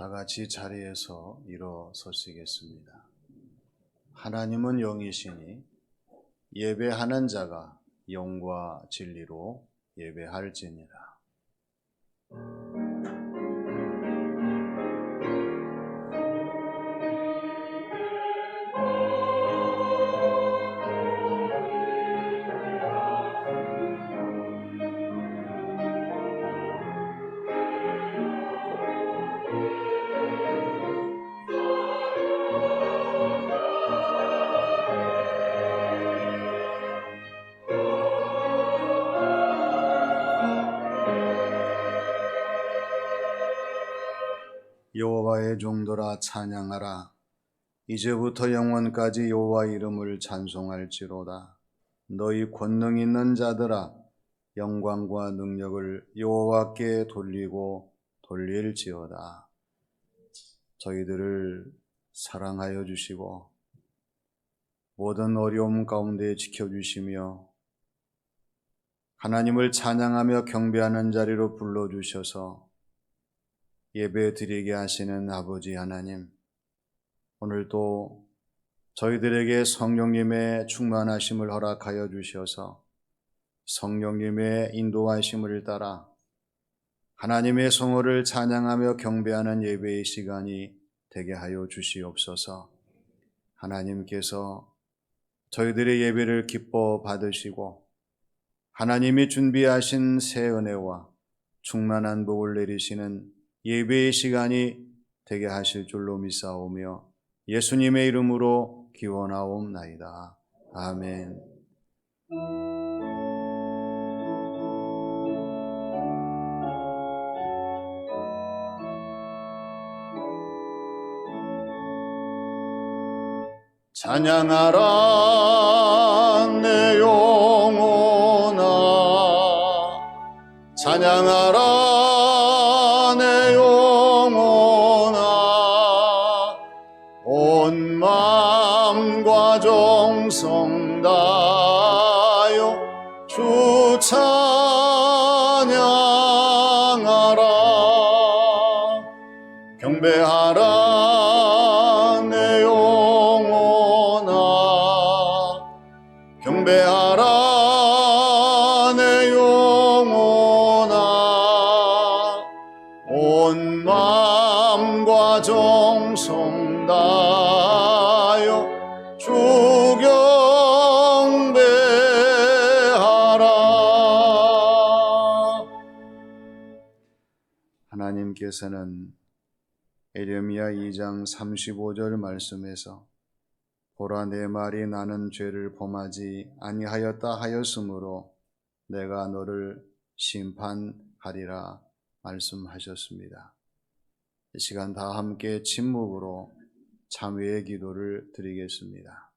다 같이 자리에서 일어서시겠습니다. 하나님은 영이시니 예배하는 자가 영과 진리로 예배할지니라. 여호와의 종들아 찬양하라. 이제부터 영원까지 여호와 이름을 찬송할지로다. 너희 권능 있는 자들아 영광과 능력을 여호와께 돌리고 돌릴지어다. 저희들을 사랑하여 주시고 모든 어려움 가운데 지켜주시며 하나님을 찬양하며 경배하는 자리로 불러주셔서 예배 드리게 하시는 아버지 하나님, 오늘도 저희들에게 성령님의 충만하심을 허락하여 주셔서 성령님의 인도하심을 따라 하나님의 성호를 찬양하며 경배하는 예배의 시간이 되게 하여 주시옵소서. 하나님께서 저희들의 예배를 기뻐 받으시고 하나님이 준비하신 새 은혜와 충만한 복을 내리시는 예배의 시간이 되게 하실 줄로 믿사오며 예수님의 이름으로 기원하옵나이다. 아멘. 찬양하라 내 영혼아, 찬양하라 내 영혼아, 온 마음과 정성 다하여 주 찬양하라. 경배하라 내 영혼아, 경배하라 내 영혼아, 온 마음과 정성 다하여 주 경배하라. 하나님께서는 에레미야 2장 35절 말씀에서 보라 내 말이 나는 죄를 범하지 아니하였다 하였으므로 내가 너를 심판하리라 말씀하셨습니다. 이 시간 다 함께 침묵으로 참회의 기도를 드리겠습니다.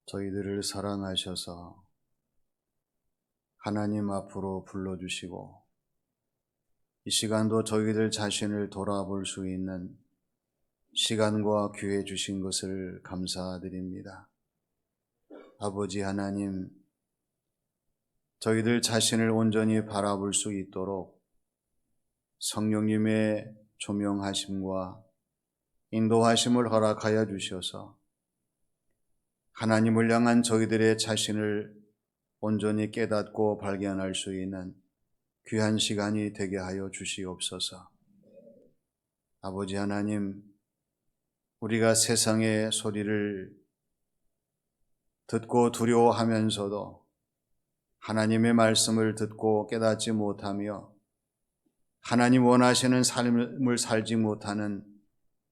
저희들을 사랑하셔서 하나님 앞으로 불러주시고 이 시간도 저희들 자신을 돌아볼 수 있는 시간과 기회 주신 것을 감사드립니다. 아버지 하나님, 저희들 자신을 온전히 바라볼 수 있도록 성령님의 조명하심과 인도하심을 허락하여 주셔서 하나님을 향한 저희들의 자신을 온전히 깨닫고 발견할 수 있는 귀한 시간이 되게 하여 주시옵소서. 아버지 하나님, 우리가 세상의 소리를 듣고 두려워하면서도 하나님의 말씀을 듣고 깨닫지 못하며 하나님 원하시는 삶을 살지 못하는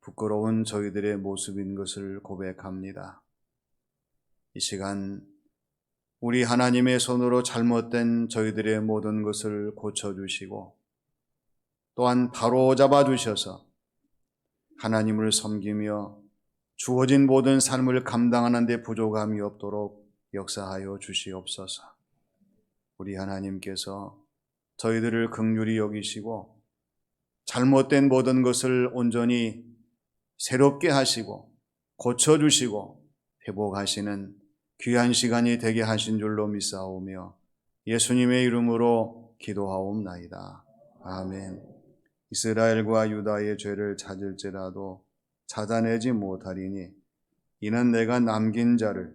부끄러운 저희들의 모습인 것을 고백합니다. 이 시간 우리 하나님의 손으로 잘못된 저희들의 모든 것을 고쳐주시고 또한 바로 잡아주셔서 하나님을 섬기며 주어진 모든 삶을 감당하는 데 부족함이 없도록 역사하여 주시옵소서. 우리 하나님께서 저희들을 긍휼히 여기시고 잘못된 모든 것을 온전히 새롭게 하시고 고쳐주시고 회복하시는 귀한 시간이 되게 하신 줄로 믿사오며 예수님의 이름으로 기도하옵나이다. 아멘. 이스라엘과 유다의 죄를 찾을지라도 찾아내지 못하리니 이는 내가 남긴 자를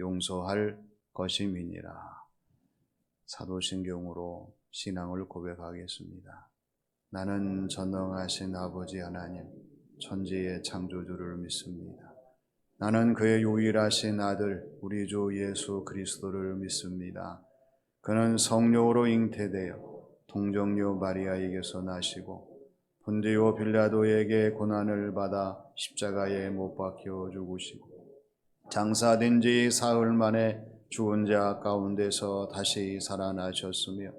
용서할 것임이니라. 사도신경으로 신앙을 고백하겠습니다. 나는 전능하신 아버지 하나님 천지의 창조주를 믿습니다. 나는 그의 유일하신 아들 우리 주 예수 그리스도를 믿습니다. 그는 성령으로 잉태되어 동정녀 마리아에게서 나시고 본디오 빌라도에게 고난을 받아 십자가에 못 박혀 죽으시고 장사된 지 사흘 만에 죽은 자 가운데서 다시 살아나셨으며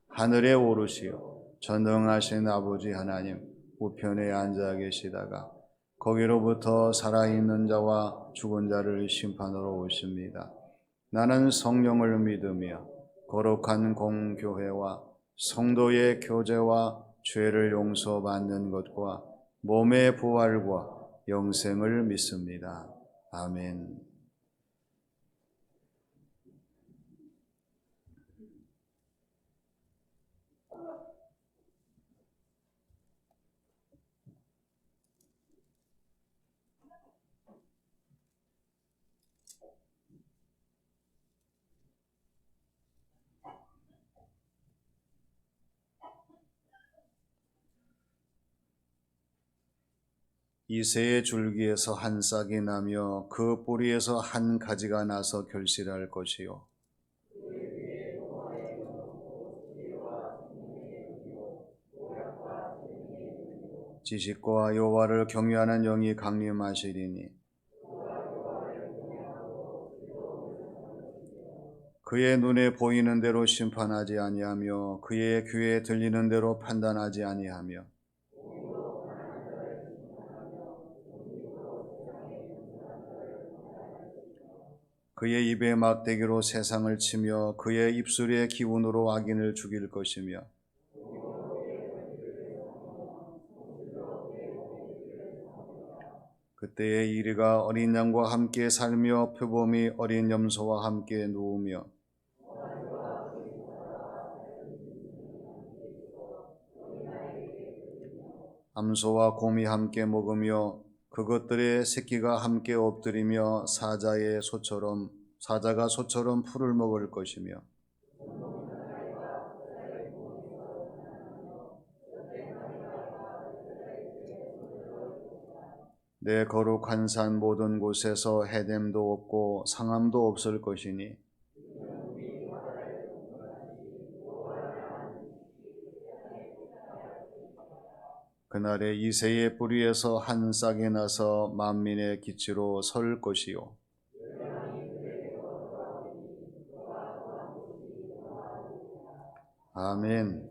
하늘에 오르시어 전능하신 아버지 하나님 우편에 앉아 계시다가 거기로부터 살아있는 자와 죽은 자를 심판하러 오십니다. 나는 성령을 믿으며 거룩한 공교회와 성도의 교제와 죄를 용서받는 것과 몸의 부활과 영생을 믿습니다. 아멘. 이새의 줄기에서 한 싹이 나며 그 뿌리에서 한 가지가 나서 결실할 것이요 지식과 여호와를 경외하는 영이 강림하시리니 그의 눈에 보이는 대로 심판하지 아니하며 그의 귀에 들리는 대로 판단하지 아니하며 그의 입에 막대기로 세상을 치며 그의 입술의 기운으로 악인을 죽일 것이며 그때에 이리가 어린 양과 함께 살며 표범이 어린 염소와 함께 누우며 암소와 곰이 함께 먹으며 그것들의 새끼가 함께 엎드리며 사자가 소처럼 풀을 먹을 것이며 내 거룩한 산 모든 곳에서 해됨도 없고 상함도 없을 것이니 그날에 이새의 뿌리에서 한 싹이 나서 만민의 기치로 설 것이요 아멘.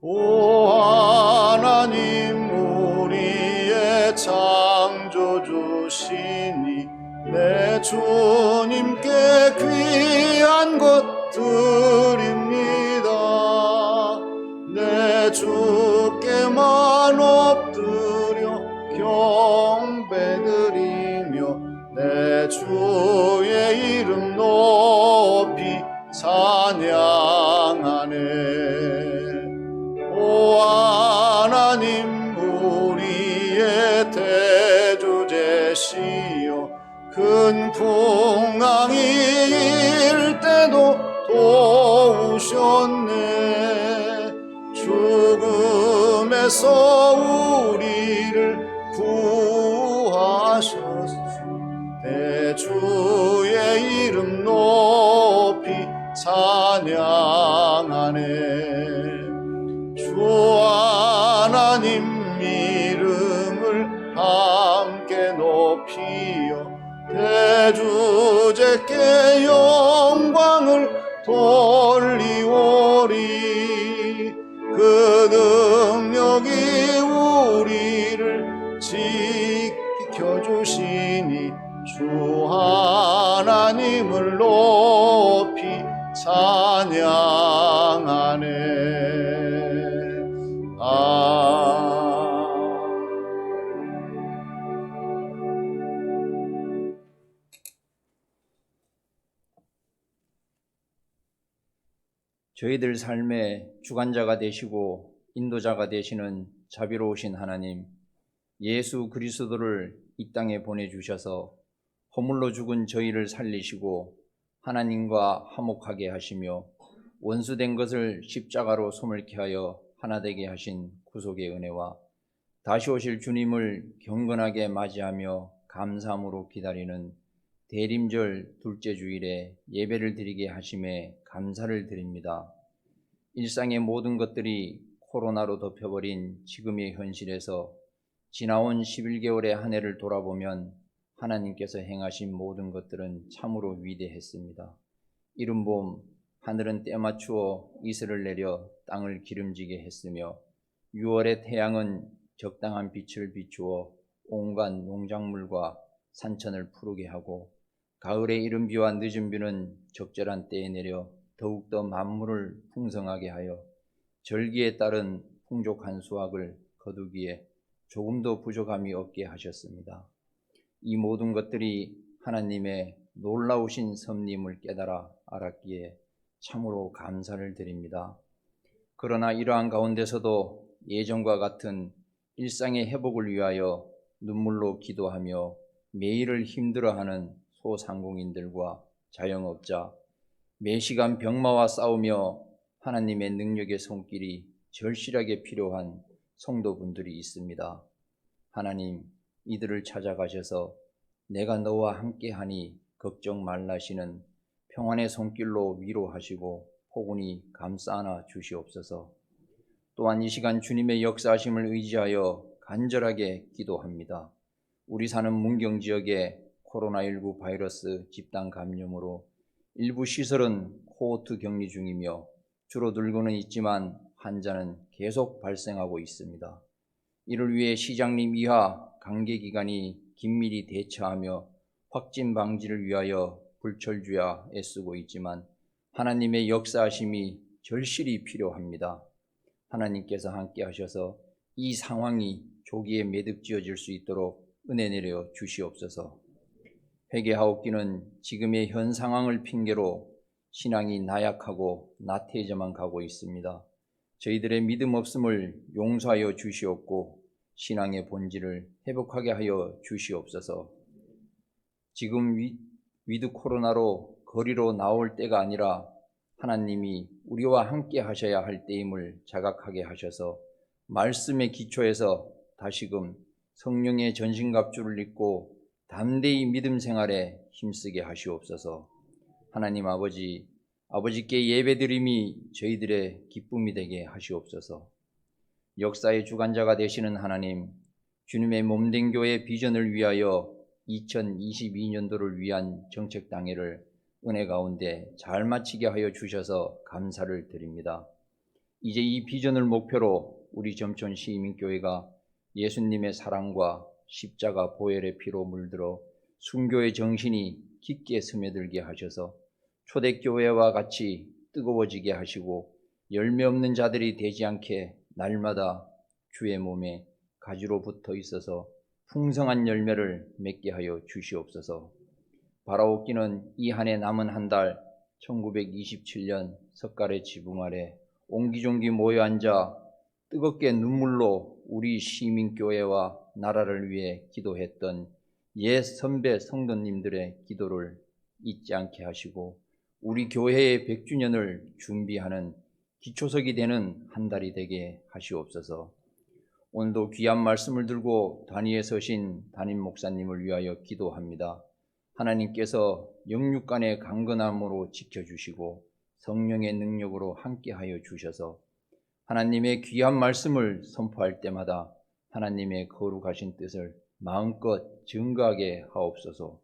오 하나님 우리의 창조주시니 내 주님께 귀한 것 드립니다. 내 주께만 엎드려 경배드리며 내 주의 이름 높이 찬양하네. 오 하나님 우리의 대주제시여 큰 풍랑일 때도 도우셨네. 죽음에서 우리를 구하셨네. 주의 이름 높이 찬양하네. 주 하나님 이름을 함께 높이어 대주제께 영광을 돌리오리. 그 능력이 우리를 지켜주시니 주 하나님을 높이 찬양하네. 저희들 삶의 주관자가 되시고 인도자가 되시는 자비로우신 하나님, 예수 그리스도를 이 땅에 보내주셔서 허물로 죽은 저희를 살리시고 하나님과 화목하게 하시며 원수된 것을 십자가로 소멸케 하여 하나 되게 하신 구속의 은혜와 다시 오실 주님을 경건하게 맞이하며 감사함으로 기다리는 대림절 둘째 주일에 예배를 드리게 하심에 감사를 드립니다. 일상의 모든 것들이 코로나로 덮여버린 지금의 현실에서 지나온 11개월의 한 해를 돌아보면 하나님께서 행하신 모든 것들은 참으로 위대했습니다. 이른 봄 하늘은 때맞추어 이슬을 내려 땅을 기름지게 했으며 6월의 태양은 적당한 빛을 비추어 온갖 농작물과 산천을 푸르게 하고 가을의 이른 비와 늦은 비는 적절한 때에 내려 더욱더 만물을 풍성하게 하여 절기에 따른 풍족한 수확을 거두기에 조금도 부족함이 없게 하셨습니다. 이 모든 것들이 하나님의 놀라우신 섭림을 깨달아 알았기에 참으로 감사를 드립니다. 그러나 이러한 가운데서도 예전과 같은 일상의 회복을 위하여 눈물로 기도하며 매일을 힘들어하는 소상공인들과 자영업자, 매시간 병마와 싸우며 하나님의 능력의 손길이 절실하게 필요한 성도분들이 있습니다. 하나님, 이들을 찾아가셔서 내가 너와 함께하니 걱정 말라시는 평안의 손길로 위로하시고 포근히 감싸 안아 주시옵소서. 또한 이 시간 주님의 역사하심을 의지하여 간절하게 기도합니다. 우리 사는 문경 지역에 코로나19 바이러스 집단 감염으로 일부 시설은 코호트 격리 중이며 줄어들고는 있지만 환자는 계속 발생하고 있습니다. 이를 위해 시장님 이하 관계기관이 긴밀히 대처하며 확진 방지를 위하여 불철주야 애쓰고 있지만 하나님의 역사하심이 절실히 필요합니다. 하나님께서 함께 하셔서 이 상황이 조기에 매듭지어질 수 있도록 은혜 내려 주시옵소서. 회개하옵기는 지금의 현 상황을 핑계로 신앙이 나약하고 나태해져만 가고 있습니다. 저희들의 믿음 없음을 용서하여 주시옵고 신앙의 본질을 회복하게 하여 주시옵소서. 지금 위드 코로나로 거리로 나올 때가 아니라 하나님이 우리와 함께 하셔야 할 때임을 자각하게 하셔서 말씀의 기초에서 다시금 성령의 전신갑주를 입고 담대히 믿음 생활에 힘쓰게 하시옵소서. 하나님 아버지께 예배드림이 저희들의 기쁨이 되게 하시옵소서. 역사의 주관자가 되시는 하나님, 주님의 몸된 교회 비전을 위하여 2022년도를 위한 정책 당회를 은혜 가운데 잘 마치게 하여 주셔서 감사를 드립니다. 이제 이 비전을 목표로 우리 점촌 시민교회가 예수님의 사랑과 십자가 보혈의 피로 물들어 순교의 정신이 깊게 스며들게 하셔서 초대교회와 같이 뜨거워지게 하시고 열매 없는 자들이 되지 않게 날마다 주의 몸에 가지로 붙어 있어서 풍성한 열매를 맺게 하여 주시옵소서. 바라옵기는 이 한 해 남은 한 달 1927년 석가래 지붕 아래 옹기종기 모여 앉아 뜨겁게 눈물로 우리 시민교회와 나라를 위해 기도했던 옛 선배 성도님들의 기도를 잊지 않게 하시고 우리 교회의 100주년을 준비하는 기초석이 되는 한 달이 되게 하시옵소서. 오늘도 귀한 말씀을 들고 단위에 서신 담임 목사님을 위하여 기도합니다. 하나님께서 영육간의 강건함으로 지켜주시고 성령의 능력으로 함께하여 주셔서 하나님의 귀한 말씀을 선포할 때마다 하나님의 거룩하신 뜻을 마음껏 증거하게 하옵소서.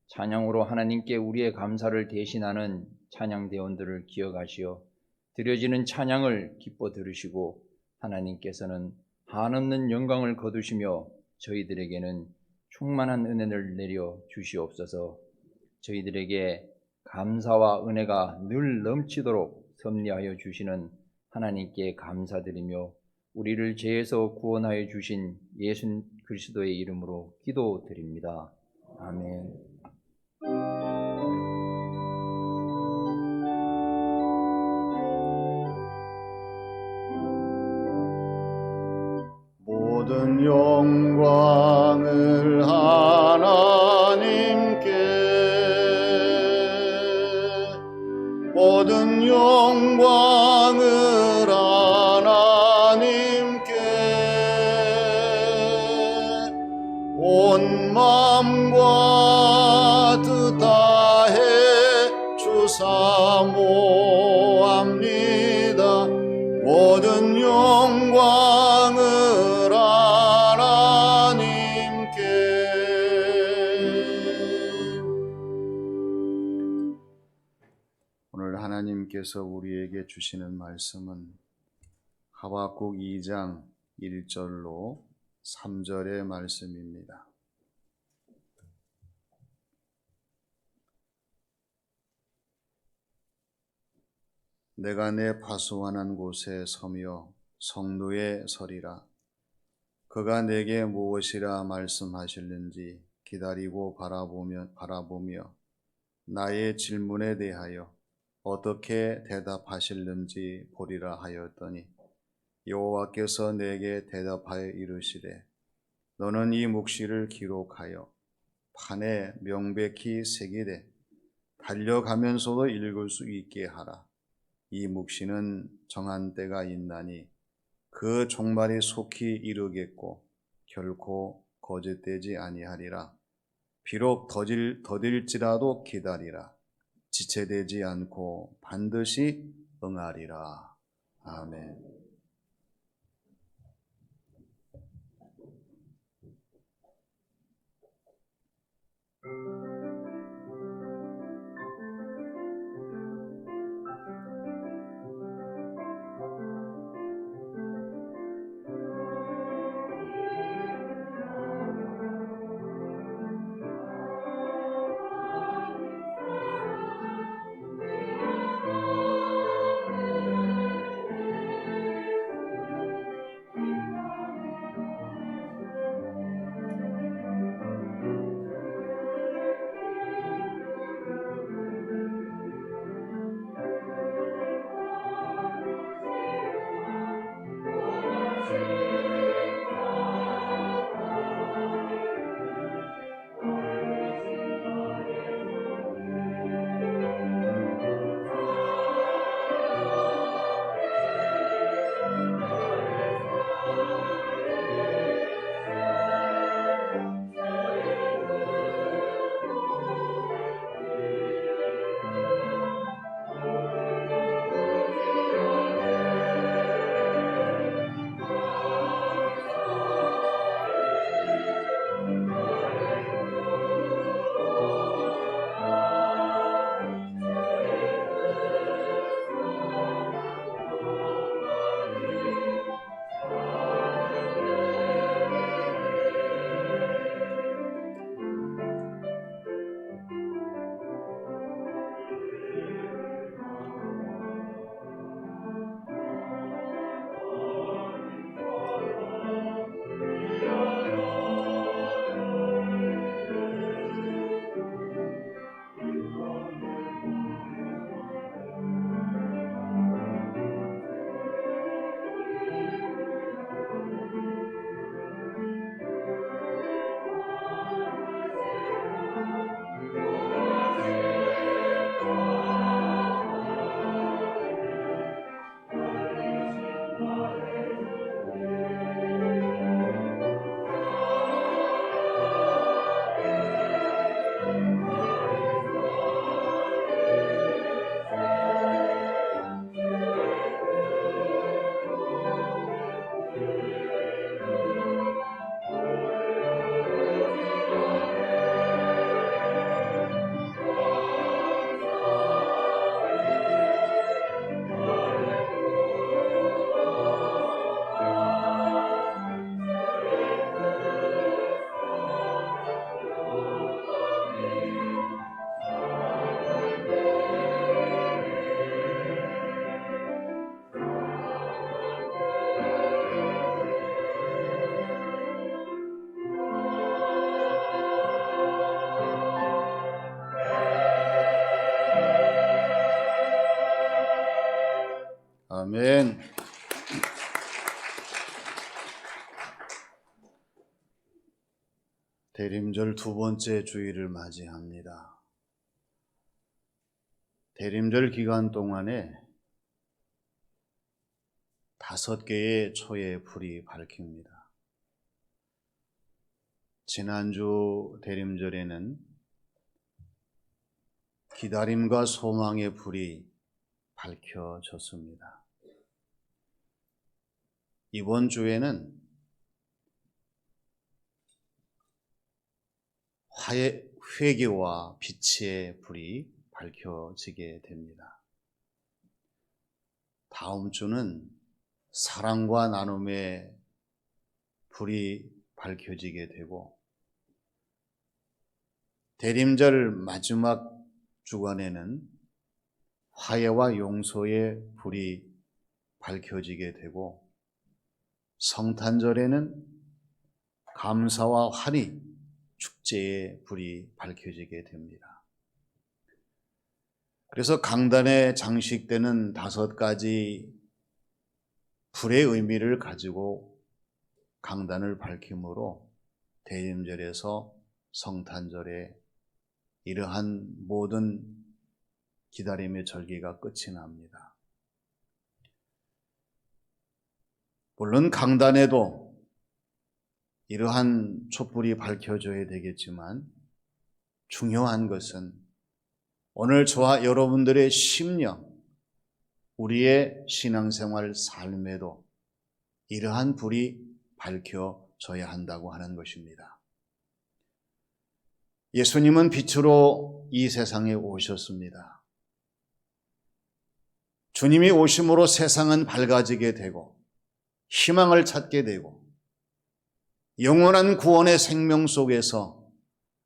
찬양으로 하나님께 우리의 감사를 대신하는 찬양대원들을 기억하시어 드려지는 찬양을 기뻐 들으시고 하나님께서는 한없는 영광을 거두시며 저희들에게는 충만한 은혜를 내려 주시옵소서. 저희들에게 감사와 은혜가 늘 넘치도록 섭리하여 주시는 하나님께 감사드리며 우리를 죄에서 구원하여 주신 예수 그리스도의 이름으로 기도드립니다. 아멘. 모든 영광을 하나님께, 모든 영광을 하나님께, 온 마음과 뜻 다해 주사모합니다. 모든 영광을 하나님께. 오늘 하나님께서 우리에게 주시는 말씀은 하박국 2장 1절로 3절의 말씀입니다. 내가 내 파수완한 곳에 서며 성루에 서리라. 그가 내게 무엇이라 말씀하실는지 기다리고 바라보며 나의 질문에 대하여 어떻게 대답하실는지 보리라 하였더니 여호와께서 내게 대답하여 이르시되 너는 이 묵시를 기록하여 판에 명백히 새기되 달려가면서도 읽을 수 있게 하라. 이 묵시는 정한 때가 있나니 그 종말이 속히 이르겠고 결코 거짓되지 아니하리라. 비록 더딜지라도 기다리라. 지체되지 않고 반드시 응하리라. 아멘. 대림절 두 번째 주일을 맞이합니다. 대림절 기간 동안에 5개의 초의 불이 밝힙니다. 지난주 대림절에는 기다림과 소망의 불이 밝혀졌습니다. 이번 주에는 회개와 빛의 불이 밝혀지게 됩니다. 다음 주는 사랑과 나눔의 불이 밝혀지게 되고, 대림절 마지막 주간에는 화해와 용서의 불이 밝혀지게 되고, 성탄절에는 감사와 환희, 축제의 불이 밝혀지게 됩니다. 그래서 강단에 장식되는 5가지 불의 의미를 가지고 강단을 밝힘으로 대림절에서 성탄절에 이러한 모든 기다림의 절기가 끝이 납니다. 물론 강단에도 이러한 촛불이 밝혀져야 되겠지만, 중요한 것은 오늘 저와 여러분들의 심령, 우리의 신앙생활 삶에도 이러한 불이 밝혀져야 한다고 하는 것입니다. 예수님은 빛으로 이 세상에 오셨습니다. 주님이 오심으로 세상은 밝아지게 되고 희망을 찾게 되고 영원한 구원의 생명 속에서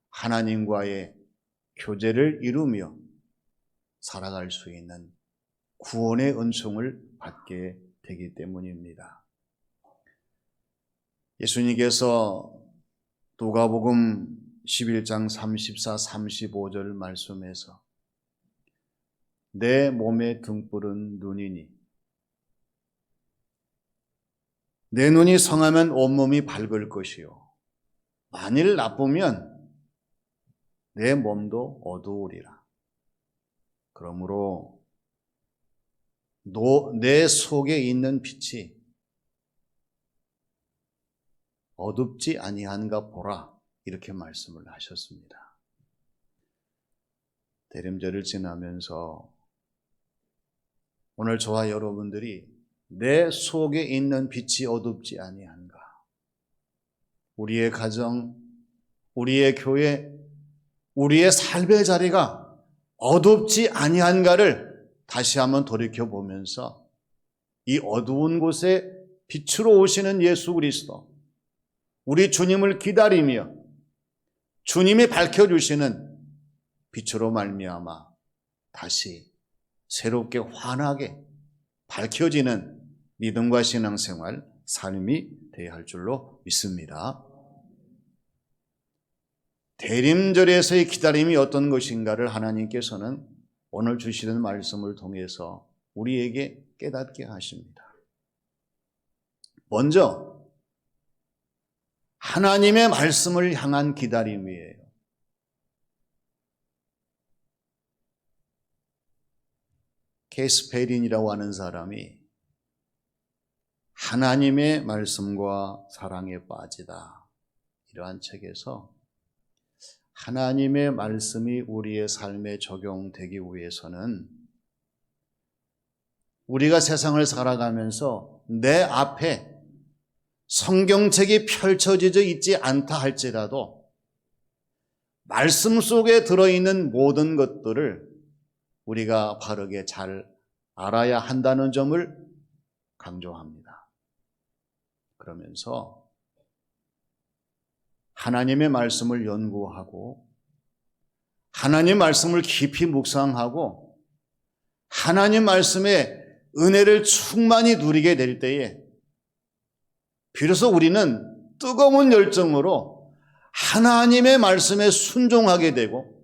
하나님과의 교제를 이루며 살아갈 수 있는 구원의 은총을 받게 되기 때문입니다. 예수님께서 누가복음 11장 34, 35절 말씀에서 내 몸의 등불은 눈이니 내 눈이 성하면 온몸이 밝을 것이요 만일 나쁘면 내 몸도 어두우리라. 그러므로 내 속에 있는 빛이 어둡지 아니한가 보라, 이렇게 말씀을 하셨습니다. 대림절을 지나면서 오늘 저와 여러분들이 내 속에 있는 빛이 어둡지 아니한가, 우리의 가정, 우리의 교회, 우리의 삶의 자리가 어둡지 아니한가를 다시 한번 돌이켜보면서 이 어두운 곳에 빛으로 오시는 예수 그리스도, 우리 주님을 기다리며 주님이 밝혀주시는 빛으로 말미암아 다시 새롭게 환하게 밝혀지는 믿음과 신앙생활, 삶이 되어야 할 줄로 믿습니다. 대림절에서의 기다림이 어떤 것인가를 하나님께서는 오늘 주시는 말씀을 통해서 우리에게 깨닫게 하십니다. 먼저 하나님의 말씀을 향한 기다림이에요. 게스페린이라고 하는 사람이 하나님의 말씀과 사랑에 빠지다, 이러한 책에서 하나님의 말씀이 우리의 삶에 적용되기 위해서는 우리가 세상을 살아가면서 내 앞에 성경책이 펼쳐져 있지 않다 할지라도 말씀 속에 들어있는 모든 것들을 우리가 바르게 잘 알아야 한다는 점을 강조합니다. 그러면서 하나님의 말씀을 연구하고 하나님 말씀을 깊이 묵상하고 하나님 말씀의 은혜를 충만히 누리게 될 때에 비로소 우리는 뜨거운 열정으로 하나님의 말씀에 순종하게 되고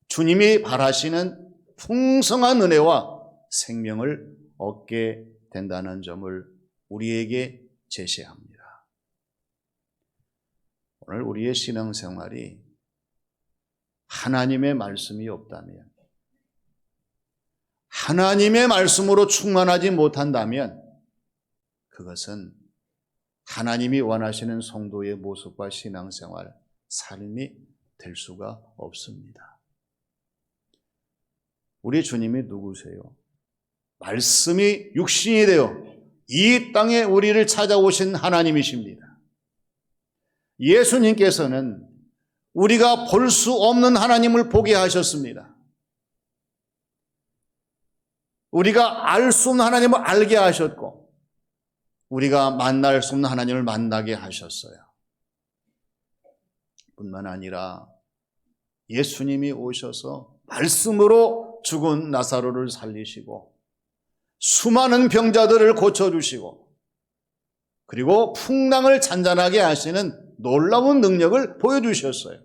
주님이 바라시는 풍성한 은혜와 생명을 얻게 된다는 점을 우리에게 제시합니다. 오늘 우리의 신앙생활이 하나님의 말씀이 없다면, 하나님의 말씀으로 충만하지 못한다면 그것은 하나님이 원하시는 성도의 모습과 신앙생활, 삶이 될 수가 없습니다. 우리 주님이 누구세요? 말씀이 육신이 되어 이 땅에 우리를 찾아오신 하나님이십니다. 예수님께서는 우리가 볼 수 없는 하나님을 보게 하셨습니다. 우리가 알 수 없는 하나님을 알게 하셨고, 우리가 만날 수 없는 하나님을 만나게 하셨어요. 뿐만 아니라 예수님이 오셔서 말씀으로 죽은 나사로를 살리시고, 수많은 병자들을 고쳐주시고, 그리고 풍랑을 잔잔하게 하시는 놀라운 능력을 보여주셨어요.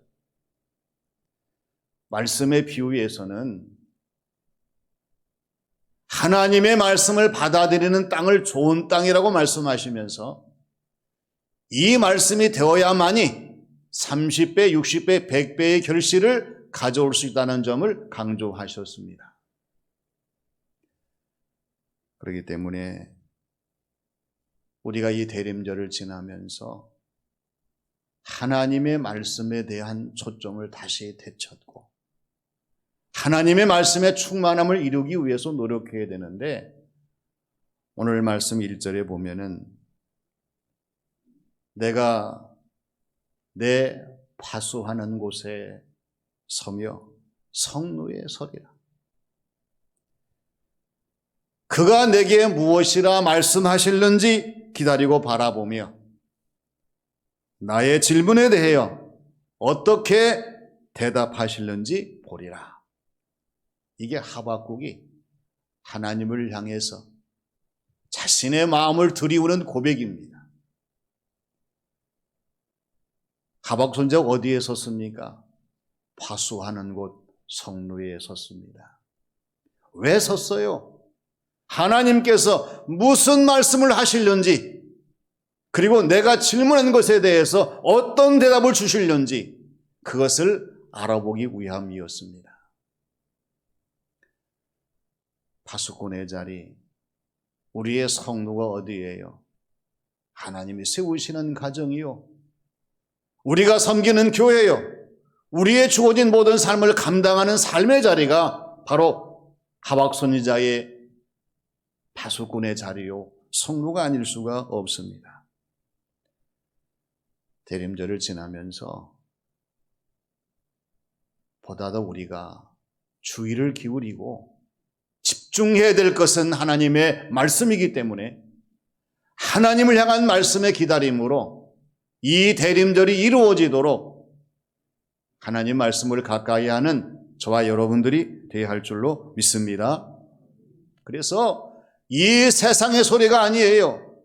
말씀의 비유에서는 하나님의 말씀을 받아들이는 땅을 좋은 땅이라고 말씀하시면서 이 말씀이 되어야만이 30배, 60배, 100배의 결실을 가져올 수 있다는 점을 강조하셨습니다. 그렇기 때문에 우리가 이 대림절을 지나면서 하나님의 말씀에 대한 초점을 다시 되찾고 하나님의 말씀의 충만함을 이루기 위해서 노력해야 되는데, 오늘 말씀 1절에 보면은 내가 내 파수하는 곳에 서며 성루에 서리라. 그가 내게 무엇이라 말씀하실는지 기다리고 바라보며 나의 질문에 대하여 어떻게 대답하실는지 보리라. 이게 하박국이 하나님을 향해서 자신의 마음을 들이우는 고백입니다. 하박국 선지자가 어디에 섰습니까? 파수하는 곳 성루에 섰습니다. 왜 섰어요? 하나님께서 무슨 말씀을 하시려는지, 그리고 내가 질문한 것에 대해서 어떤 대답을 주시려는지 그것을 알아보기 위함이었습니다. 파수꾼의 자리, 우리의 성도가 어디예요? 하나님이 세우시는 가정이요, 우리가 섬기는 교회요, 우리의 주어진 모든 삶을 감당하는 삶의 자리가 바로 하박국 선지자의 파수꾼의 자리요, 성도가 아닐 수가 없습니다. 대림절을 지나면서 보다 더 우리가 주의를 기울이고 집중해야 될 것은 하나님의 말씀이기 때문에 하나님을 향한 말씀의 기다림으로 이 대림절이 이루어지도록 하나님 말씀을 가까이 하는 저와 여러분들이 되어야 할 줄로 믿습니다. 그래서 이 세상의 소리가 아니에요.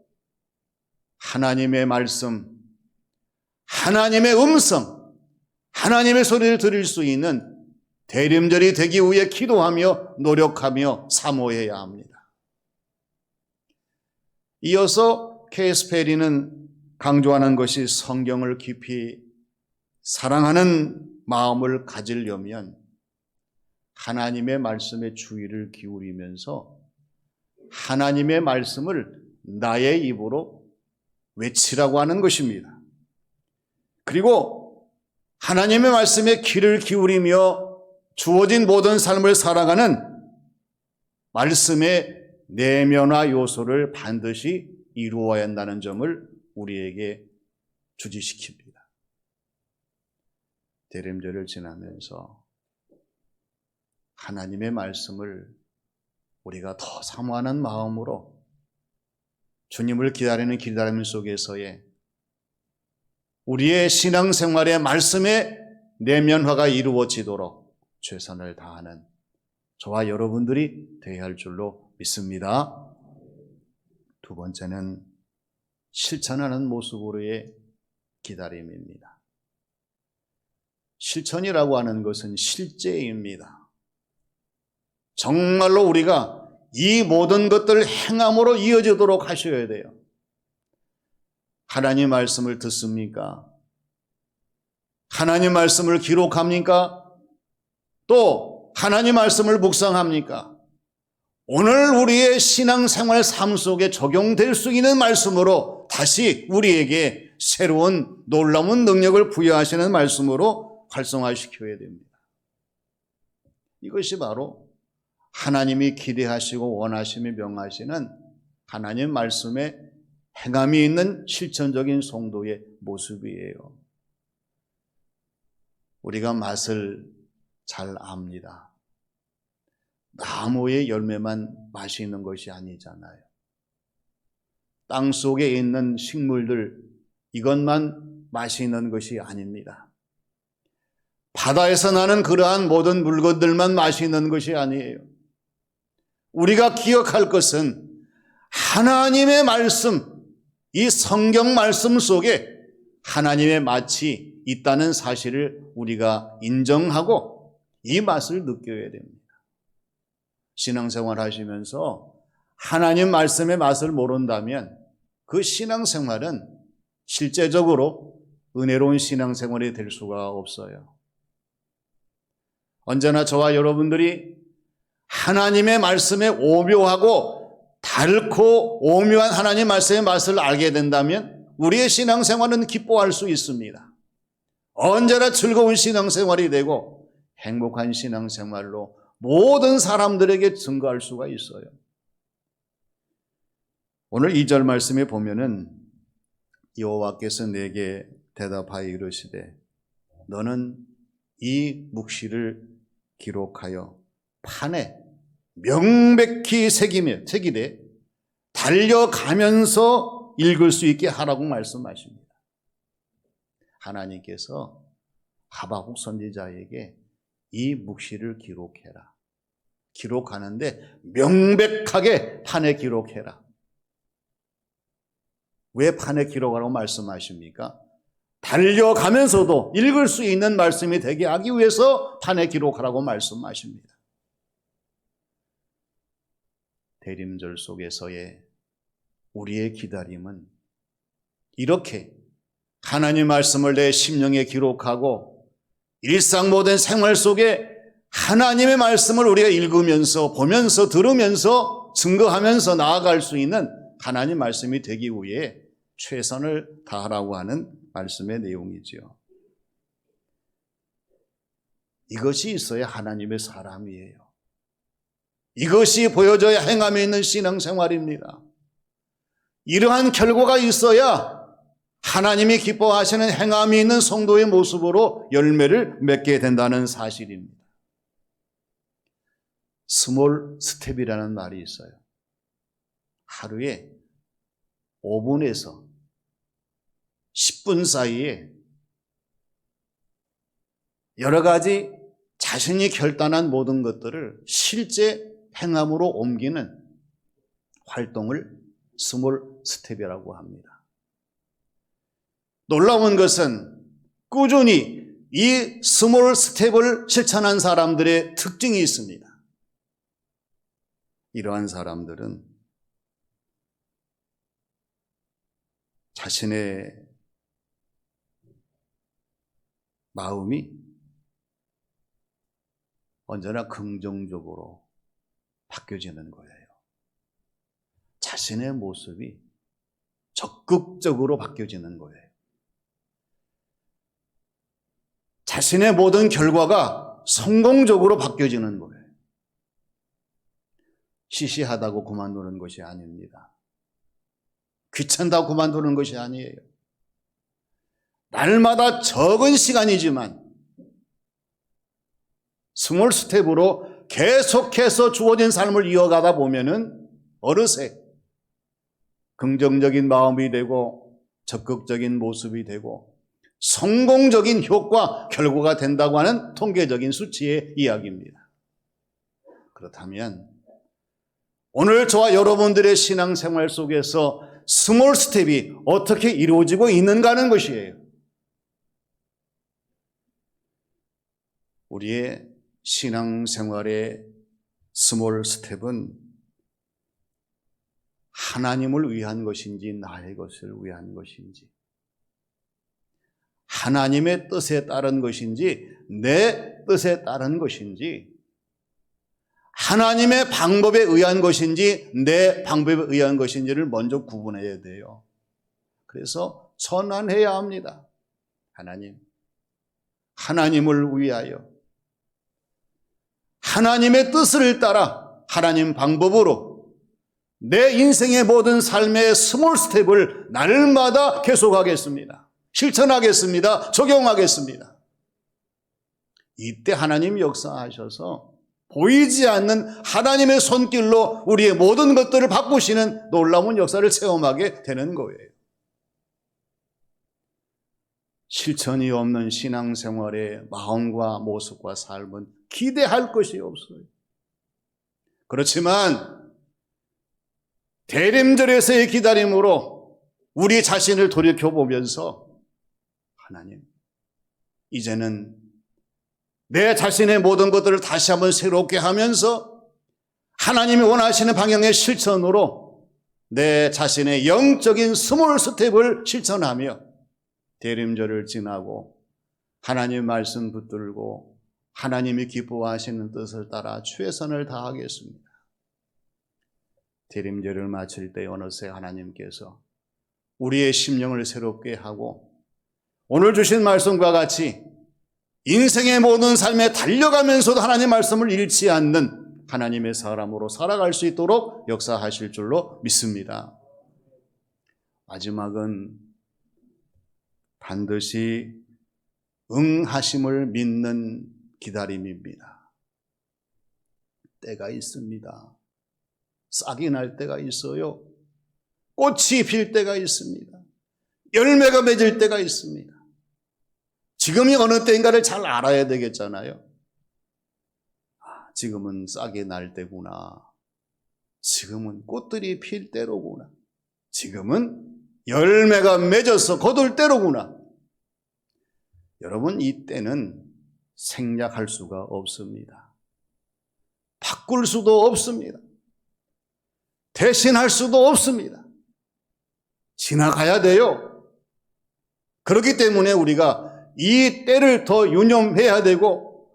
하나님의 말씀, 하나님의 음성, 하나님의 소리를 들을 수 있는 대림절이 되기 위해 기도하며 노력하며 사모해야 합니다. 이어서 K.S. 페리는 강조하는 것이 성경을 깊이 사랑하는 마음을 가지려면 하나님의 말씀에 주의를 기울이면서 하나님의 말씀을 나의 입으로 외치라고 하는 것입니다. 그리고 하나님의 말씀에 귀를 기울이며 주어진 모든 삶을 살아가는 말씀의 내면화 요소를 반드시 이루어야 한다는 점을 우리에게 주지시킵니다. 대림절을 지나면서 하나님의 말씀을 우리가 더 사모하는 마음으로 주님을 기다리는 기다림 속에서의 우리의 신앙생활의 말씀의 내면화가 이루어지도록 최선을 다하는 저와 여러분들이 되어야 할 줄로 믿습니다. 두 번째는 실천하는 모습으로의 기다림입니다. 실천이라고 하는 것은 실제입니다. 정말로 우리가 이 모든 것들을 행함으로 이어지도록 하셔야 돼요. 하나님 말씀을 듣습니까? 하나님 말씀을 기록합니까? 또 하나님 말씀을 묵상합니까? 오늘 우리의 신앙생활 삶 속에 적용될 수 있는 말씀으로 다시 우리에게 새로운 놀라운 능력을 부여하시는 말씀으로 활성화시켜야 됩니다. 이것이 바로 하나님이 기대하시고 원하시며 명하시는 하나님 말씀에 행함이 있는 실천적인 성도의 모습이에요. 우리가 맛을 잘 압니다. 나무의 열매만 맛이 있는 것이 아니잖아요. 땅 속에 있는 식물들, 이것만 맛이 있는 것이 아닙니다. 바다에서 나는 그러한 모든 물건들만 맛이 있는 것이 아니에요. 우리가 기억할 것은 하나님의 말씀, 이 성경 말씀 속에 하나님의 맛이 있다는 사실을 우리가 인정하고 이 맛을 느껴야 됩니다. 신앙생활 하시면서 하나님 말씀의 맛을 모른다면 그 신앙생활은 실제적으로 은혜로운 신앙생활이 될 수가 없어요. 언제나 저와 여러분들이 하나님의 말씀에 오묘하고 달고 오묘한 하나님 말씀의 맛을 알게 된다면 우리의 신앙생활은 기뻐할 수 있습니다. 언제나 즐거운 신앙생활이 되고 행복한 신앙생활로 모든 사람들에게 증거할 수가 있어요. 오늘 2절 말씀에 보면은 여호와께서 내게 대답하여 이르시되 너는 이 묵시를 기록하여 판에 명백히 새기되 달려가면서 읽을 수 있게 하라고 말씀하십니다. 하나님께서 하박국 선지자에게 이 묵시를 기록해라. 기록하는데 명백하게 판에 기록해라. 왜 판에 기록하라고 말씀하십니까? 달려가면서도 읽을 수 있는 말씀이 되게 하기 위해서 판에 기록하라고 말씀하십니다. 대림절 속에서의 우리의 기다림은 이렇게 하나님 말씀을 내 심령에 기록하고 일상 모든 생활 속에 하나님의 말씀을 우리가 읽으면서 보면서 들으면서 증거하면서 나아갈 수 있는 하나님 말씀이 되기 위해 최선을 다하라고 하는 말씀의 내용이죠. 이것이 있어야 하나님의 사람이에요. 이것이 보여져야 행함에 있는 신앙생활입니다. 이러한 결과가 있어야 하나님이 기뻐하시는 행함이 있는 성도의 모습으로 열매를 맺게 된다는 사실입니다. 스몰 스텝이라는 말이 있어요. 하루에 5분에서 10분 사이에 여러 가지 자신이 결단한 모든 것들을 실제 행함으로 옮기는 활동을 스몰 스텝이라고 합니다. 놀라운 것은 꾸준히 이 스몰 스텝을 실천한 사람들의 특징이 있습니다. 이러한 사람들은 자신의 마음이 언제나 긍정적으로 바뀌어지는 거예요. 자신의 모습이 적극적으로 바뀌어지는 거예요. 자신의 모든 결과가 성공적으로 바뀌어지는 거예요. 시시하다고 그만두는 것이 아닙니다. 귀찮다고 그만두는 것이 아니에요. 날마다 적은 시간이지만 스몰 스텝으로 계속해서 주어진 삶을 이어가다 보면은 어느새 긍정적인 마음이 되고 적극적인 모습이 되고 성공적인 효과, 결과가 된다고 하는 통계적인 수치의 이야기입니다. 그렇다면 오늘 저와 여러분들의 신앙생활 속에서 스몰 스텝이 어떻게 이루어지고 있는가 하는 것이에요. 우리의 신앙생활의 스몰 스텝은 하나님을 위한 것인지 나의 것을 위한 것인지 하나님의 뜻에 따른 것인지 내 뜻에 따른 것인지, 하나님의 방법에 의한 것인지 내 방법에 의한 것인지를 먼저 구분해야 돼요. 그래서 선언해야 합니다. 하나님을 위하여, 하나님의 뜻을 따라 하나님 방법으로 내 인생의 모든 삶의 스몰 스텝을 날마다 계속하겠습니다. 실천하겠습니다. 적용하겠습니다. 이때 하나님 역사하셔서 보이지 않는 하나님의 손길로 우리의 모든 것들을 바꾸시는 놀라운 역사를 체험하게 되는 거예요. 실천이 없는 신앙생활의 마음과 모습과 삶은 기대할 것이 없어요. 그렇지만 대림절에서의 기다림으로 우리 자신을 돌이켜보면서 하나님, 이제는 내 자신의 모든 것들을 다시 한번 새롭게 하면서 하나님이 원하시는 방향의 실천으로 내 자신의 영적인 스몰 스텝을 실천하며 대림절을 지나고 하나님 말씀 붙들고 하나님이 기뻐하시는 뜻을 따라 최선을 다하겠습니다. 대림절을 마칠 때 어느새 하나님께서 우리의 심령을 새롭게 하고 오늘 주신 말씀과 같이 인생의 모든 삶에 달려가면서도 하나님 말씀을 잃지 않는 하나님의 사람으로 살아갈 수 있도록 역사하실 줄로 믿습니다. 마지막은 반드시 응하심을 믿는 기다림입니다. 때가 있습니다. 싹이 날 때가 있어요. 꽃이 필 때가 있습니다. 열매가 맺을 때가 있습니다. 지금이 어느 때인가를 잘 알아야 되겠잖아요. 지금은 싹이 날 때구나. 지금은 꽃들이 필 때로구나. 지금은 열매가 맺어서 거둘 때로구나. 여러분, 이 때는 생략할 수가 없습니다. 바꿀 수도 없습니다. 대신할 수도 없습니다. 지나가야 돼요. 그렇기 때문에 우리가 이 때를 더 유념해야 되고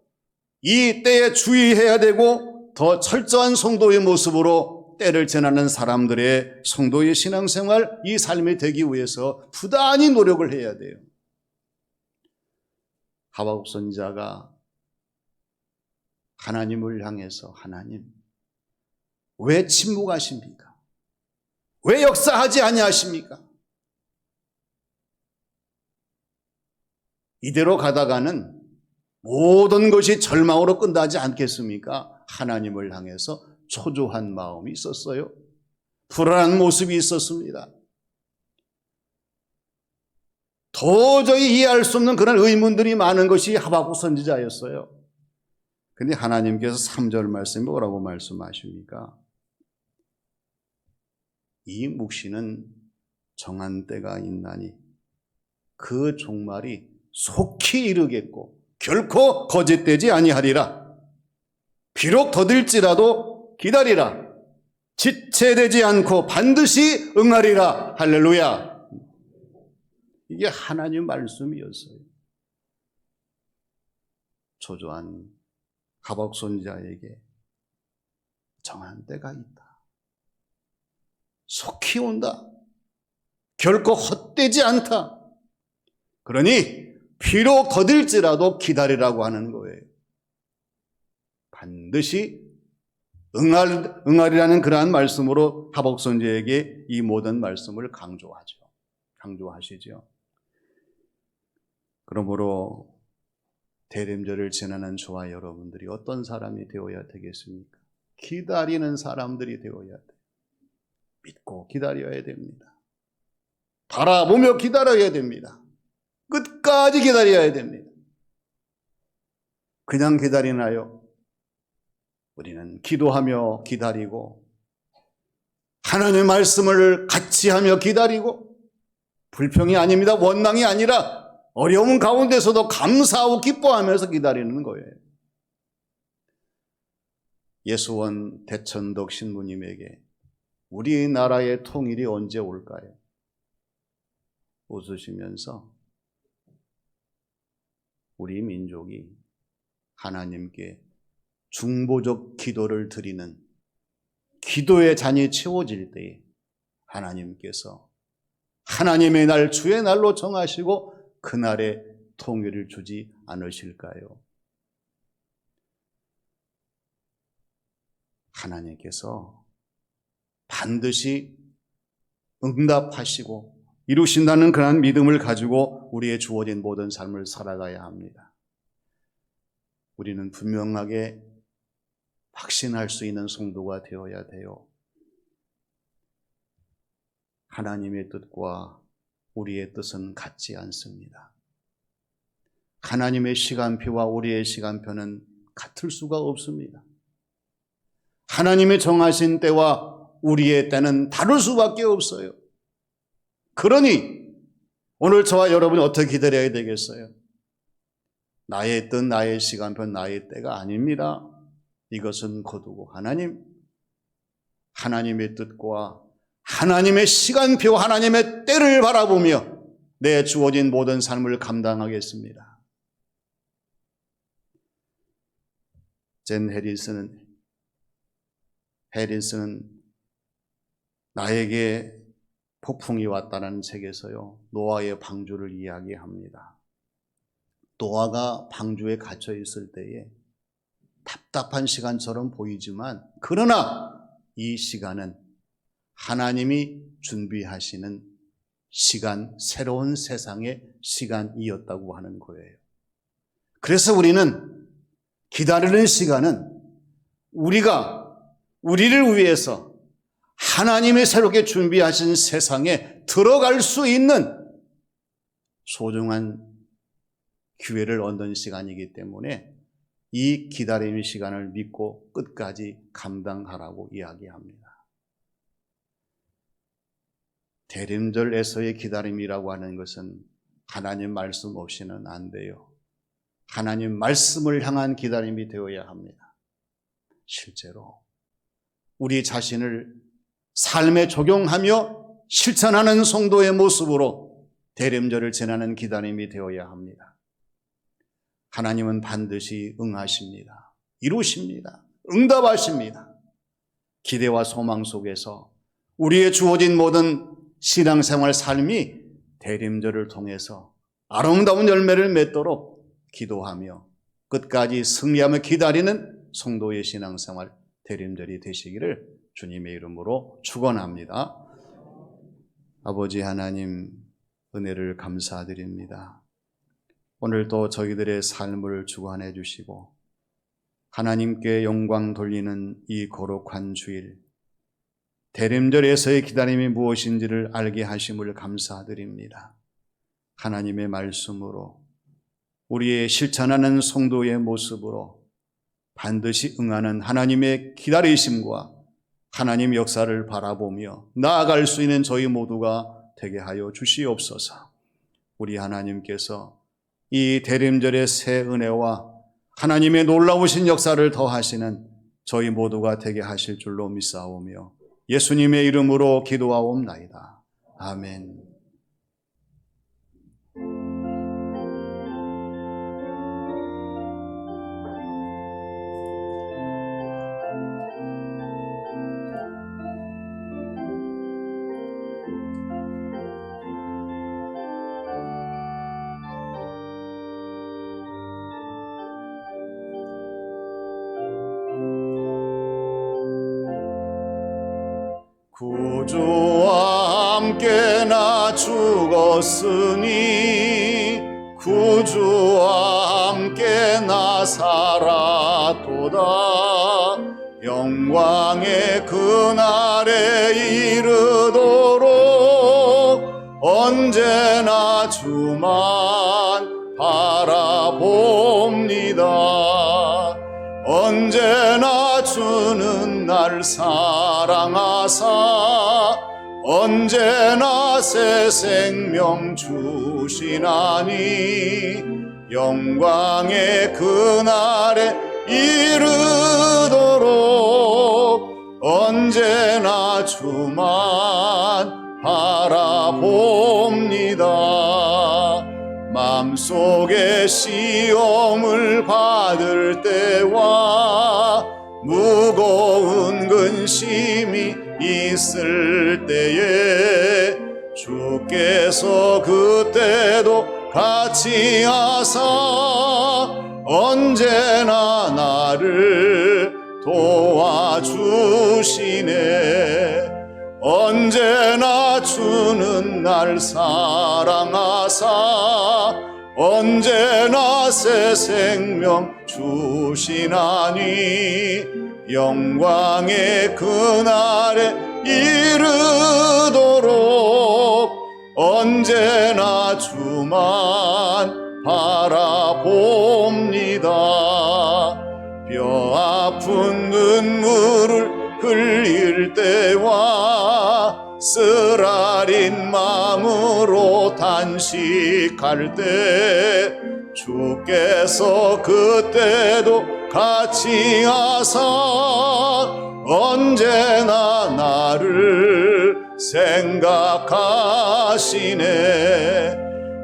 이 때에 주의해야 되고 더 철저한 성도의 모습으로 때를 지나는 사람들의 성도의 신앙생활, 이 삶이 되기 위해서 부단히 노력을 해야 돼요. 하박국 선지자가 하나님을 향해서 하나님, 왜 침묵하십니까? 왜 역사하지 아니하십니까? 이대로 가다가는 모든 것이 절망으로 끝나지 않겠습니까? 하나님을 향해서 초조한 마음이 있었어요. 불안한 모습이 있었습니다. 도저히 이해할 수 없는 그런 의문들이 많은 것이 하박국 선지자였어요. 근데 하나님께서 3절 말씀이 뭐라고 말씀하십니까? 이 묵시는 정한 때가 있나니 그 종말이 속히 이르겠고 결코 거짓되지 아니하리라. 비록 더딜지라도 기다리라. 지체되지 않고 반드시 응하리라. 할렐루야. 이게 하나님 말씀이었어요. 초조한 하박국 선지자에게 정한 때가 있다. 속히 온다. 결코 헛되지 않다. 그러니 비록 더딜지라도 기다리라고 하는 거예요. 반드시 응하리라는 그러한 말씀으로 하박국 선지자에게 이 모든 말씀을 강조하시죠. 그러므로 대림절을 지나는 저와 여러분들이 어떤 사람이 되어야 되겠습니까? 기다리는 사람들이 되어야 돼요. 믿고 기다려야 됩니다. 바라보며 기다려야 됩니다. 끝까지 기다려야 됩니다. 그냥 기다리나요? 우리는 기도하며 기다리고 하나님의 말씀을 같이 하며 기다리고 불평이 아닙니다. 원망이 아니라 어려움 가운데서도 감사하고 기뻐하면서 기다리는 거예요. 예수원 대천덕 신부님에게 우리나라의 통일이 언제 올까요? 웃으시면서 우리 민족이 하나님께 중보적 기도를 드리는 기도의 잔이 채워질 때에 하나님께서 하나님의 날 주의 날로 정하시고 그날에 통일을 주지 않으실까요? 하나님께서 반드시 응답하시고 이루신다는 그런 믿음을 가지고 우리의 주어진 모든 삶을 살아가야 합니다. 우리는 분명하게 확신할 수 있는 성도가 되어야 돼요. 하나님의 뜻과 우리의 뜻은 같지 않습니다. 하나님의 시간표와 우리의 시간표는 같을 수가 없습니다. 하나님의 정하신 때와 우리의 때는 다를 수밖에 없어요. 그러니 오늘 저와 여러분이 어떻게 기다려야 되겠어요? 나의 뜻, 나의 시간표, 나의 때가 아닙니다. 이것은 거두고 하나님의 뜻과 하나님의 시간표, 하나님의 때를 바라보며 내 주어진 모든 삶을 감당하겠습니다. 젠 해리슨은 나에게 폭풍이 왔다는 책에서요, 노아의 방주를 이야기합니다. 노아가 방주에 갇혀 있을 때에 답답한 시간처럼 보이지만, 그러나 이 시간은 하나님이 준비하시는 시간, 새로운 세상의 시간이었다고 하는 거예요. 그래서 우리는 기다리는 시간은 우리를 위해서 하나님이 새롭게 준비하신 세상에 들어갈 수 있는 소중한 기회를 얻는 시간이기 때문에 이 기다림의 시간을 믿고 끝까지 감당하라고 이야기합니다. 대림절에서의 기다림이라고 하는 것은 하나님 말씀 없이는 안 돼요. 하나님 말씀을 향한 기다림이 되어야 합니다. 실제로 우리 자신을 삶에 적용하며 실천하는 성도의 모습으로 대림절을 지나는 기다림이 되어야 합니다. 하나님은 반드시 응하십니다. 이루십니다. 응답하십니다. 기대와 소망 속에서 우리의 주어진 모든 신앙생활 삶이 대림절을 통해서 아름다운 열매를 맺도록 기도하며 끝까지 승리하며 기다리는 성도의 신앙생활 대림절이 되시기를 주님의 이름으로 축원합니다. 아버지 하나님, 은혜를 감사드립니다. 오늘도 저희들의 삶을 주관해 주시고 하나님께 영광 돌리는 이 거룩한 주일, 대림절에서의 기다림이 무엇인지를 알게 하심을 감사드립니다. 하나님의 말씀으로 우리의 실천하는 성도의 모습으로 반드시 응하는 하나님의 기다리심과 하나님 역사를 바라보며 나아갈 수 있는 저희 모두가 되게 하여 주시옵소서. 우리 하나님께서 이 대림절의 새 은혜와 하나님의 놀라우신 역사를 더하시는 저희 모두가 되게 하실 줄로 믿사오며 예수님의 이름으로 기도하옵나이다. 아멘. 구주와 함께 나 죽었으니 구주와 함께 나 살았도다. 영광의 그날에 이르도록 언제나 주만 바라봅니다. 언제나 주는 날 사랑하사 언제나 새 생명 주시나니 영광의 그날에 이르도록 언제나 주만 바라봅니다. 마음속 속에 시험을 받을 때와 무거운 근심이 있을 때에 주께서 그때도 같이 하사 언제나 나를 도와주시네. 언제나 주는 날 사랑하사 언제나 새 생명 주시나니 영광의 그날에 이르도록 언제나 주만 바라봅니다. 뼈 아픈 눈물을 흘릴 때와 쓰라린 마음으로 단식할 때 주께서 그때도 같이 하사 언제나 나를 생각하시네.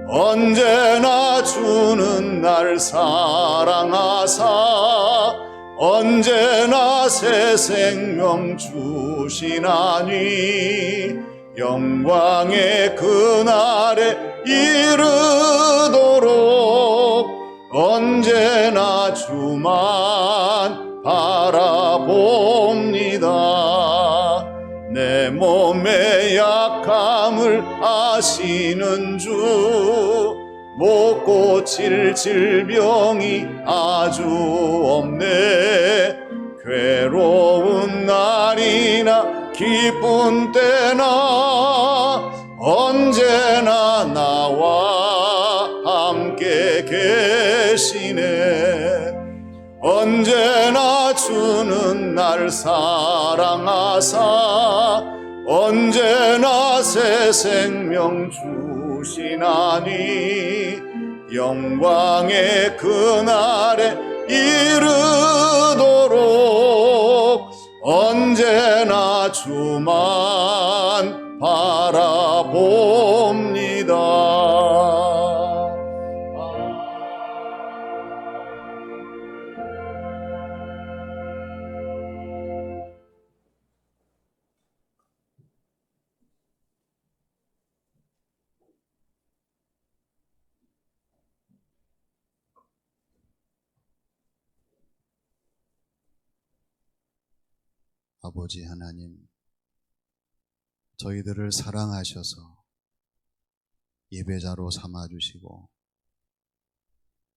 언제나 주는 날 사랑하사 언제나 새 생명 주시나니 영광의 그날에 이르도록 언제나 주만 바라봅니다. 내 몸의 약함을 아시는 주 못 고칠 질병이 아주 없네. 괴로운 날이나 기쁜 때나 언제나 나와 함께 계시네. 언제나 주는 날 사랑하사 언제나 새 생명 주시나니 영광의 그날에 이르도록 언제나 주만 바라봅니다. 아버지 하나님, 저희들을 사랑하셔서 예배자로 삼아주시고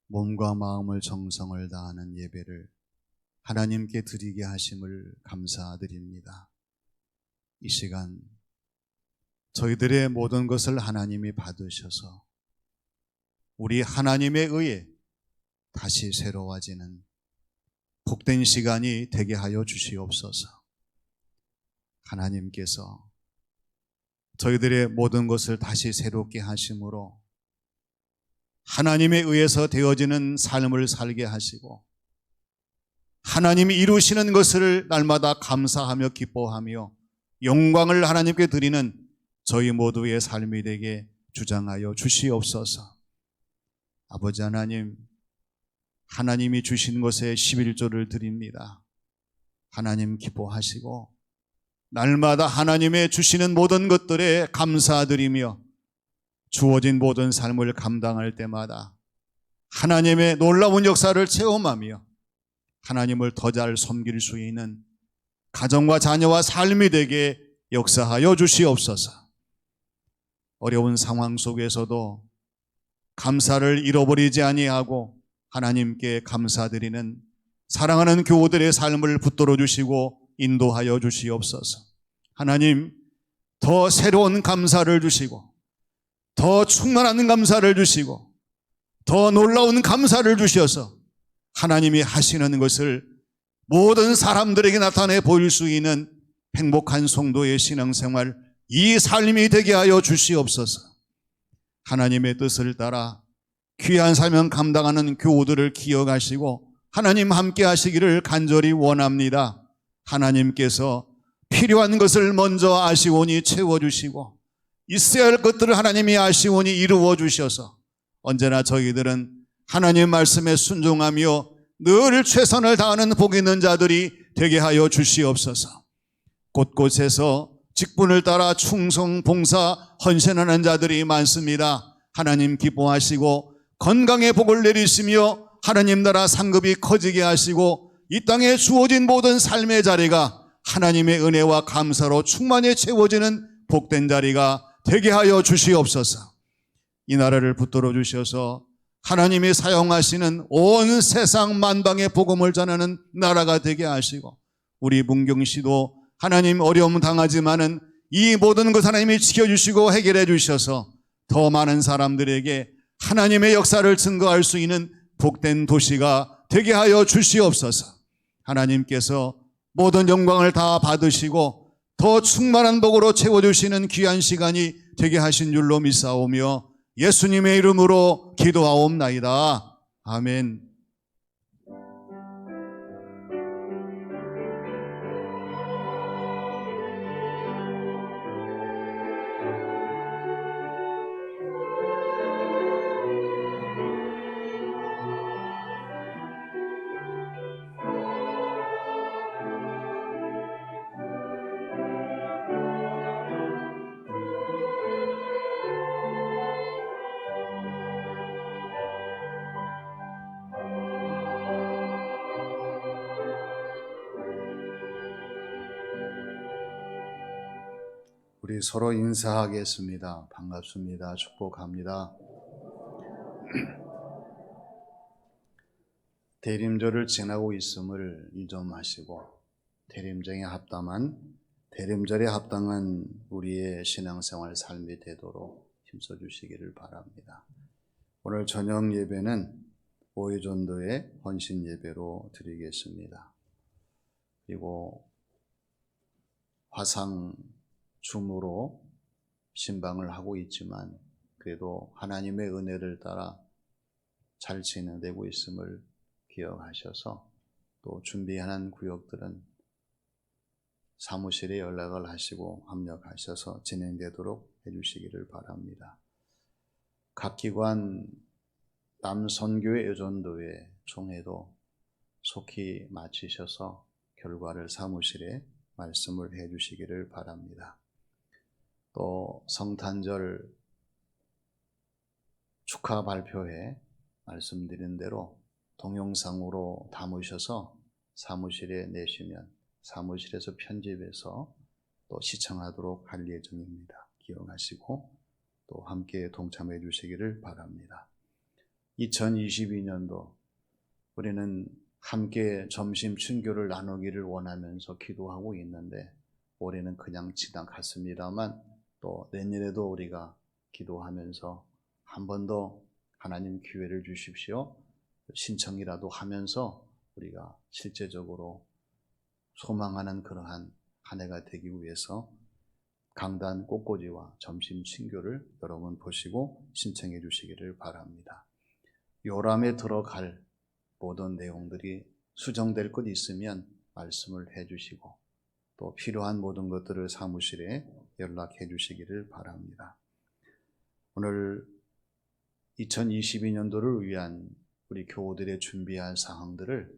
몸과 마음을 정성을 다하는 예배를 하나님께 드리게 하심을 감사드립니다. 이 시간 저희들의 모든 것을 하나님이 받으셔서 우리 하나님에 의해 다시 새로워지는 복된 시간이 되게 하여 주시옵소서. 하나님께서 저희들의 모든 것을 다시 새롭게 하심으로 하나님에 의해서 되어지는 삶을 살게 하시고 하나님이 이루시는 것을 날마다 감사하며 기뻐하며 영광을 하나님께 드리는 저희 모두의 삶이 되게 주장하여 주시옵소서. 아버지 하나님, 하나님이 주신 것에 11조를 드립니다. 하나님 기뻐하시고 날마다 하나님의 주시는 모든 것들에 감사드리며 주어진 모든 삶을 감당할 때마다 하나님의 놀라운 역사를 체험하며 하나님을 더 잘 섬길 수 있는 가정과 자녀와 삶이 되게 역사하여 주시옵소서. 어려운 상황 속에서도 감사를 잃어버리지 아니하고 하나님께 감사드리는 사랑하는 교우들의 삶을 붙들어 주시고 인도하여 주시옵소서. 하나님, 더 새로운 감사를 주시고 더 충만한 감사를 주시고 더 놀라운 감사를 주셔서 하나님이 하시는 것을 모든 사람들에게 나타내 보일 수 있는 행복한 성도의 신앙생활, 이 삶이 되게 하여 주시옵소서. 하나님의 뜻을 따라 귀한 사명 감당하는 교우들을 기억하시고 하나님 함께 하시기를 간절히 원합니다. 하나님께서 필요한 것을 먼저 아시오니 채워주시고 있어야 할 것들을 하나님이 아시오니 이루어 주셔서 언제나 저희들은 하나님 말씀에 순종하며 늘 최선을 다하는 복 있는 자들이 되게 하여 주시옵소서. 곳곳에서 직분을 따라 충성, 봉사, 헌신하는 자들이 많습니다. 하나님 기뻐하시고 건강의 복을 내리시며 하나님 나라 상급이 커지게 하시고 이 땅에 주어진 모든 삶의 자리가 하나님의 은혜와 감사로 충만히 채워지는 복된 자리가 되게 하여 주시옵소서. 이 나라를 붙들어 주셔서 하나님이 사용하시는 온 세상 만방의 복음을 전하는 나라가 되게 하시고, 우리 문경시도 하나님 어려움 당하지만은 이 모든 것 하나님이 지켜주시고 해결해 주셔서 더 많은 사람들에게 하나님의 역사를 증거할 수 있는 복된 도시가 되게 하여 주시옵소서. 하나님께서 모든 영광을 다 받으시고 더 충만한 복으로 채워주시는 귀한 시간이 되게 하신 줄로 믿사오며 예수님의 이름으로 기도하옵나이다. 아멘. 우리 서로 인사하겠습니다. 반갑습니다. 축복합니다. 대림절을 지나고 있음을 유념하시고 대림절에 합당한 우리의 신앙생활 삶이 되도록 힘써 주시기를 바랍니다. 오늘 저녁 예배는 오해전도의 헌신 예배로 드리겠습니다. 그리고 화상 줌으로 신방을 하고 있지만 그래도 하나님의 은혜를 따라 잘 진행되고 있음을 기억하셔서 또 준비하는 구역들은 사무실에 연락을 하시고 합력하셔서 진행되도록 해주시기를 바랍니다. 각 기관 남선교회 여전도회 총회도 속히 마치셔서 결과를 사무실에 말씀을 해주시기를 바랍니다. 또 성탄절 축하 발표회 말씀드린 대로 동영상으로 담으셔서 사무실에 내시면 사무실에서 편집해서 또 시청하도록 할 예정입니다. 기억하시고 또 함께 동참해 주시기를 바랍니다. 2022년도 우리는 함께 점심 친교를 나누기를 원하면서 기도하고 있는데 올해는 그냥 지나갔습니다만 또 내년에도 우리가 기도하면서 한 번 더 하나님 기회를 주십시오. 신청이라도 하면서 우리가 실제적으로 소망하는 그러한 한 해가 되기 위해서 강단 꽃꽂이와 점심 친교를 여러분 보시고 신청해 주시기를 바랍니다. 요람에 들어갈 모든 내용들이 수정될 것 있으면 말씀을 해 주시고 또 필요한 모든 것들을 사무실에 연락해 주시기를 바랍니다. 오늘 2022년도를 위한 우리 교우들의 준비할 사항들을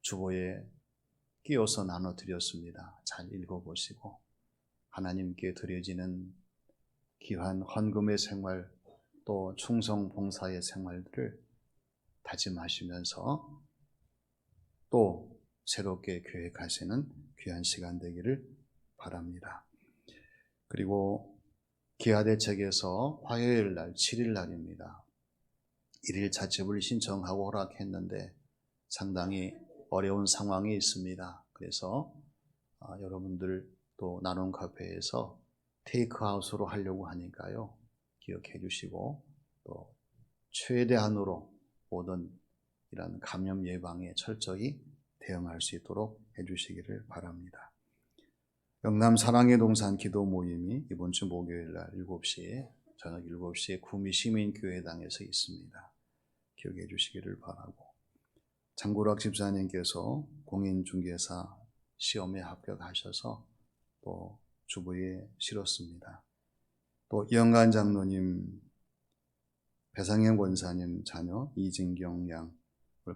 주보에 끼워서 나눠드렸습니다. 잘 읽어보시고 하나님께 드려지는 귀한 헌금의 생활 또 충성 봉사의 생활들을 다짐하시면서 또 새롭게 계획하시는 귀한 시간 되기를 바랍니다. 그리고 기아대책에서 화요일 날 7일 날입니다. 1일 자첩을 신청하고 허락했는데 상당히 어려운 상황이 있습니다. 그래서 여러분들 또 나눔 카페에서 테이크아웃으로 하려고 하니까요. 기억해 주시고 또 최대한으로 모든 이런 감염 예방에 철저히 대응할 수 있도록 해주시기를 바랍니다. 영남 사랑의 동산 기도 모임이 이번 주 목요일 날 7시에 저녁 7시에 구미 시민교회당에서 있습니다. 기억해 주시기를 바라고 장구락 집사님께서 공인중개사 시험에 합격하셔서 또 주부에 실었습니다. 또 이영관 장로님 배상현 권사님 자녀 이진경 양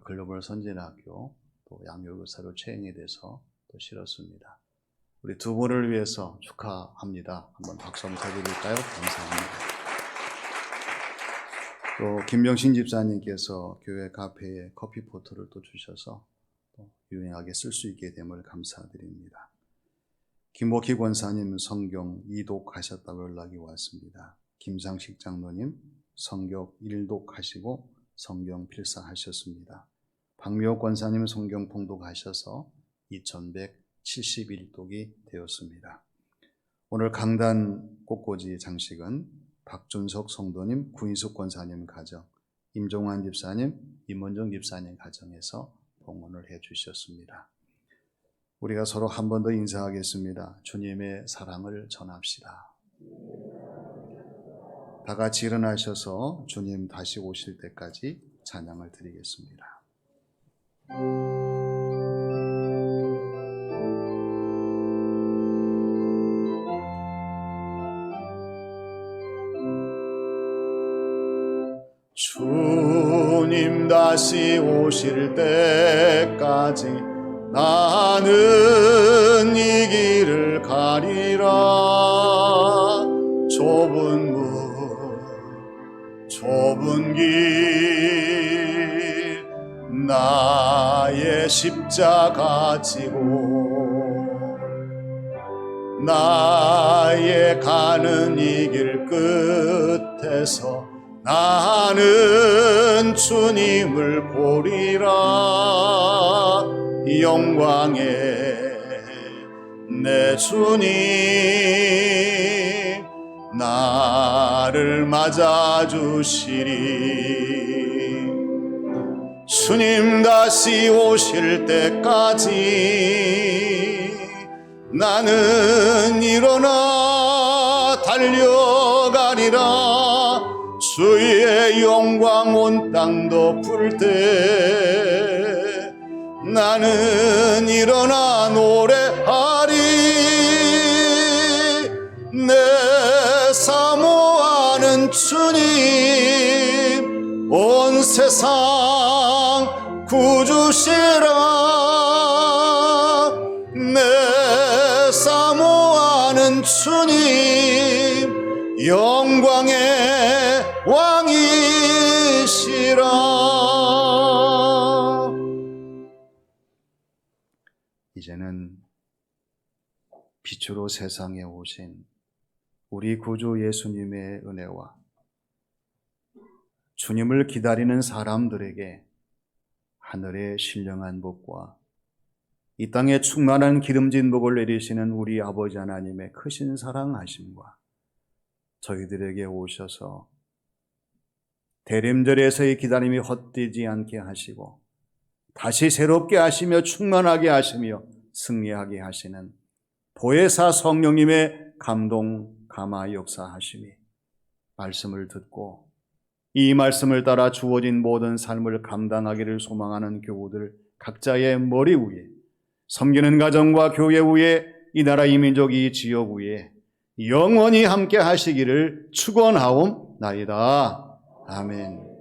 글로벌 선진학교 또 양육교사로 채용이 돼서 또 실었습니다. 우리 두 분을 위해서 축하합니다. 한번 박수 한번 쳐드릴까요? 감사합니다. 또 김병신 집사님께서 교회 카페에 커피 포트를 또 주셔서 또 유용하게 쓸 수 있게 됨을 감사드립니다. 김복희 권사님 성경 2독하셨다고 연락이 왔습니다. 김상식 장로님 성경 1독하시고 성경 필사하셨습니다. 박미옥 권사님 성경 봉독하셔서 2171독이 되었습니다. 오늘 강단 꽃꽂이 장식은 박준석 성도님, 구인숙 권사님 가정, 임종환 집사님, 임원정 집사님 가정에서 봉헌을 해 주셨습니다. 우리가 서로 한 번 더 인사하겠습니다. 주님의 사랑을 전합시다. 다 같이 일어나셔서 주님 다시 오실 때까지 찬양을 드리겠습니다. 주님 다시 오실 때까지 나는 이 길을 가리라. 좁은 길 나의 십자가 지고 나의 가는 이 길 끝에서 나는 주님을 보리라. 영광의 내 주님 나를 맞아주시리. 주님 다시 오실 때까지 나는 일어나 달려가리라. 주의 영광 온 땅 덮을 때 나는 일어나 노래하리. 내 사모하는 주님 온 세상 구주시라. 내 사모하는 주님 영광의 왕이시라. 이제는 빛으로 세상에 오신 우리 구주 예수님의 은혜와 주님을 기다리는 사람들에게 하늘의 신령한 복과 이 땅에 충만한 기름진 복을 내리시는 우리 아버지 하나님의 크신 사랑하심과 저희들에게 오셔서 대림절에서의 기다림이 헛되지 않게 하시고 다시 새롭게 하시며 충만하게 하시며 승리하게 하시는 보혜사 성령님의 감동 감화 역사하심이 말씀을 듣고 이 말씀을 따라 주어진 모든 삶을 감당하기를 소망하는 교우들 각자의 머리 위에, 섬기는 가정과 교회 위에, 이 나라 이 민족 이 지역 위에 영원히 함께 하시기를 축원하옵나이다. 아멘.